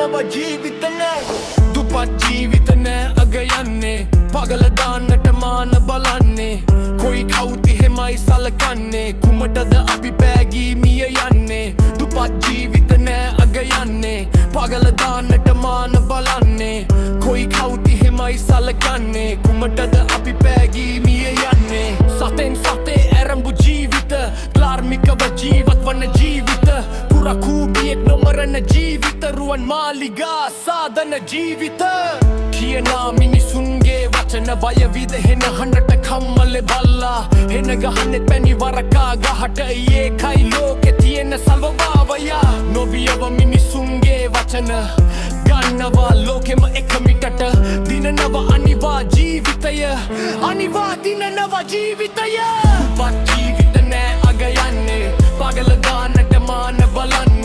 නව ජීවිත නෑ දුපත් ජීවිත නෑ අග යන්නේ පගල දාන්නට මාන බලන්නේ කොයි කවුද එහෙමයි සලකන්නේ කුමටද අපි පෑගී මිය යන්නේ දුපත් ජීවිත නෑ අග යන්නේ පගල දාන්නට මාන බලන්නේ කොයි කවුද එහෙමයි සලකන්නේ කුමටද අපි පෑගී මිය යන්නේ සතෙන් සතේ ඇරඹු ජීවිත ධාර්මිකව ජීවත් වන ජීවිත පුරකූපියෙක් නොමරන ජීවිත රුවන් මාලිගා සාදන ජීවිත කියනා මිනිසුන්ගේ වචන බය විදහෙන හඬට කම්මලේ බල්ලා හෙන ගහන්නෙත් පැණි වරකා ගහට ඒකයි ලෝකෙ තියෙන සල්වභාවයා නොවියව මිනිසුන්ගේ වචන ගන්නවා ලෝකෙම එකමිටට දිනනව අනිවා ජීවිතය අනිවා දිනනව ජීවිතය දුපත් ජීවිත නෑ අග යන්නේ පගල දාන්නට මාන බලන්නේ